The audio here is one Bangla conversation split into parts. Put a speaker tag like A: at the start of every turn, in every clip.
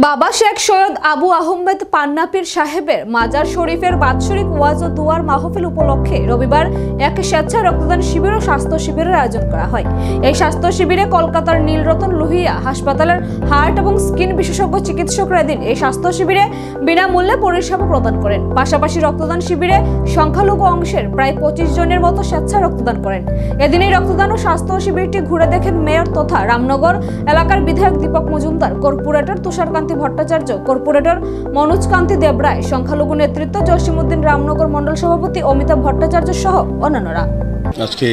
A: বাবা শেখ সৈয়দ আবু আহমেদ পান্নাপীর সাহেবের মাজার শরীফের বাৎসরিক ওয়াজ ও দুয়ার মাহফিল উপলক্ষে রবিবার এক স্বেচ্ছায় রক্তদান শিবির ও স্বাস্থ্য শিবিরের আয়োজন করা হয়। এই স্বাস্থ্য শিবিরে কলকাতার নীলরতন লোহিয়া হাসপাতালের হার্ট এবং স্কিন বিশেষজ্ঞ চিকিৎসকরা এদিন এই স্বাস্থ্য শিবিরে বিনামূল্যে পরিষেবা প্রদান করেন। পাশাপাশি রক্তদান শিবিরে সংখ্যালঘু অংশের প্রায় 25 জনের মতো স্বেচ্ছায় রক্তদান করেন। এদিন এই রক্তদান ও স্বাস্থ্য শিবিরটি ঘুরে দেখেন মেয়র তথা রামনগর এলাকার বিধায়ক দীপক মজুমদার, কর্পোরেটর তুষারকান্তি ভট্টাচার্য, কর্পোরেটর মনোজ কান্তি দেবরায়, সংখ্যালঘু নেতৃত্ব জসিমউদ্দিন রামনগর মণ্ডল সভাপতি অমিতাভ ভট্টাচার্য সহ অন্যান্যরা।
B: আজকে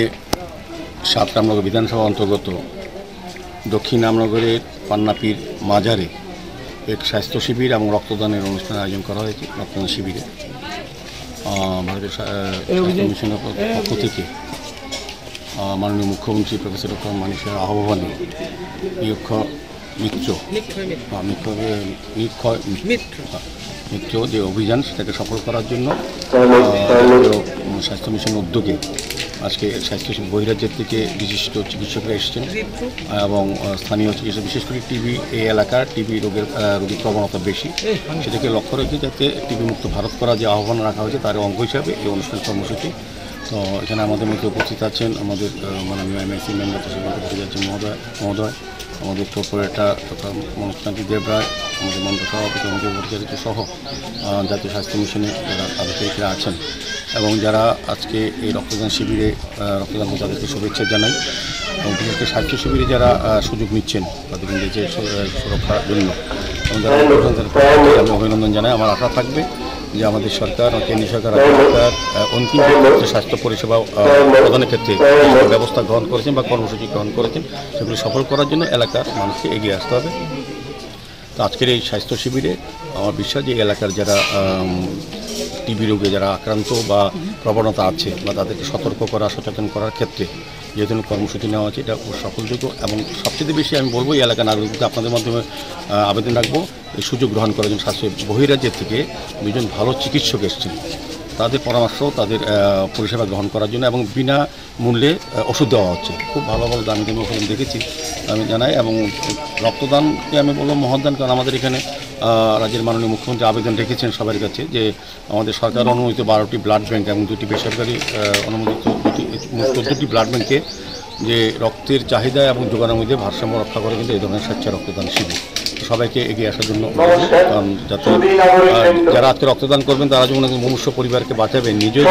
B: 7 রামনগর বিধানসভা অন্তর্গত দক্ষিণ রামনগরের পান্নাপীর মাজারে এক স্বাস্থ্য শিবির এবং রক্তদানের অনুষ্ঠানের আয়োজন করা হয়েছে। রক্তদান শিবিরে ভারতের স্বাস্থ্য মিশনের পক্ষ থেকে মাননীয় মুখ্যমন্ত্রী প্রফেসর ডক্টর মানিক সাহের আহ্বানে মিত্র যে অভিযান সেটাকে সফল করার জন্য স্বাস্থ্য মিশনের উদ্যোগে আজকে স্বাস্থ্য বহিরাজ্যের থেকে বিশিষ্ট চিকিৎসকরা এসেছেন এবং স্থানীয় চিকিৎসক, বিশেষ করে টিবি এই এলাকার টিবি রোগীর প্রবণতা বেশি, সেটাকে লক্ষ্য রেখে যাতে টিবি মুক্ত ভারত করার যে আহ্বান রাখা হয়েছে তার অঙ্গ হিসাবে এই অনুষ্ঠান কর্মসূচি। তো এখানে আমাদের মধ্যে উপস্থিত আছেন আমাদের মাননীয় এমএসি মেম্বার যাচ্ছেন মহোদয়, আমাদের কর্পোরেটর তথা মনোজ কান্তি দেবরায়, আমাদের মন্ডল সভাপতি অমিতাভ ভট্টাচার্য সহ জাতীয় স্বাস্থ্য মিশনে যারা আধিকারিকরা আছেন এবং যারা আজকে এই রক্তদান শিবিরে রক্তদান করে তাদেরকে শুভেচ্ছা জানাই। এবং বিশেষ করে স্বাস্থ্য শিবিরে যারা সুযোগ নিচ্ছেন তাদের নিজের সুরক্ষার জন্য এবং যারা আমি অভিনন্দন জানাই। আমার আশা থাকবে যে আমাদের সরকার, কেন্দ্রীয় সরকার, রাজ্য সরকার অন্তিম যে স্বাস্থ্য পরিষেবা প্রদানের ক্ষেত্রে ব্যবস্থা গ্রহণ করেছেন বা কর্মসূচি গ্রহণ করেছেন সেগুলি সফল করার জন্য এলাকার মানুষকে এগিয়ে আসতে হবে। তো আজকের এই স্বাস্থ্য শিবিরে আমার বিশ্বাস যে এলাকার যারা টিবি রোগে যারা আক্রান্ত বা প্রবণতা আছে বা তাদেরকে সতর্ক করা, সচেতন করার ক্ষেত্রে যে ধরনের কর্মসূচি নেওয়া আছে এটা খুব সফলযোগ্য এবং সবচেয়ে বেশি আমি বলবো এই এলাকার নাগরিকদের আপনাদের মাধ্যমে আবেদন রাখবো এই সুযোগ গ্রহণ করার জন্য। স্বাস্থ্য বহিরাজ্যের থেকে দুজন ভালো চিকিৎসক এসেছেন, তাদের পরামর্শ, তাদের পরিষেবা গ্রহণ করার জন্য এবং বিনা মূল্যে ওষুধ দেওয়া হচ্ছে। খুব ভালো ভালো দামি দামি ওষুধ দেখেছি আমি জানাই। এবং রক্তদানকে আমি বলবো মহৎদান, কারণ আমাদের এখানে রাজ্যের মাননীয় মুখ্যমন্ত্রী আবেদন রেখেছেন সবার কাছে যে আমাদের সরকার অনুমোদিত 12টি ব্লাড ব্যাঙ্ক এবং 2টি বেসরকারি অনুমোদিত 14টি ব্লাড ব্যাঙ্কে যে রক্তের চাহিদা এবং যোগানের মধ্যে ভারসাম্য রক্ষা করে কিন্তু এই ধরনের স্বেচ্ছা রক্তদান শিবির সবাইকে এগিয়ে আসার জন্য, কারণ যাতে যারা আজকে রক্তদান করবেন তারা যেমন মনুষ্য পরিবারকে বাঁচাবেন, নিজেও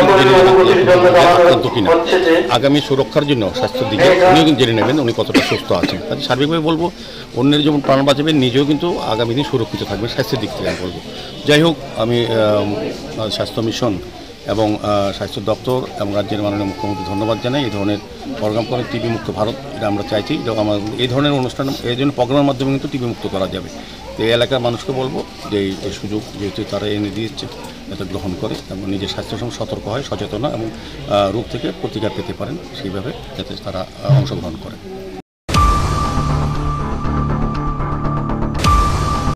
B: আক্রান্ত কিনা আগামী সুরক্ষার জন্য স্বাস্থ্যের দিকে উনি কিন্তু জেনে নেবেন উনি কতটা সুস্থ আছেন। তাই সার্বিকভাবে বলবো অন্যের যেমন প্রাণ বাঁচাবেন নিজেও কিন্তু আগামী দিন সুরক্ষিত থাকবেন স্বাস্থ্যের দিক থেকে আমি বলবো। যাই হোক, আমি স্বাস্থ্য মিশন এবং স্বাস্থ্য দপ্তর এবং রাজ্যের মাননীয় মুখ্যমন্ত্রী ধন্যবাদ জানাই। এই ধরনের প্রোগ্রাম করে টিবি মুক্ত ভারত এটা আমরা চাইছি। এটা আমার এই ধরনের অনুষ্ঠান এই জন্য প্রোগ্রামের মাধ্যমে কিন্তু টিবি মুক্ত করা যাবে। তো এই এলাকার মানুষকে বলবো যে এই সুযোগ যেহেতু তারা এনে দিয়েছে এটা গ্রহণ করে এবং নিজের স্বাস্থ্যের সঙ্গে সতর্ক হয়, সচেতন এবং রোগ থেকে প্রতিকার পেতে পারেন সেইভাবে যাতে তারা অংশগ্রহণ করে।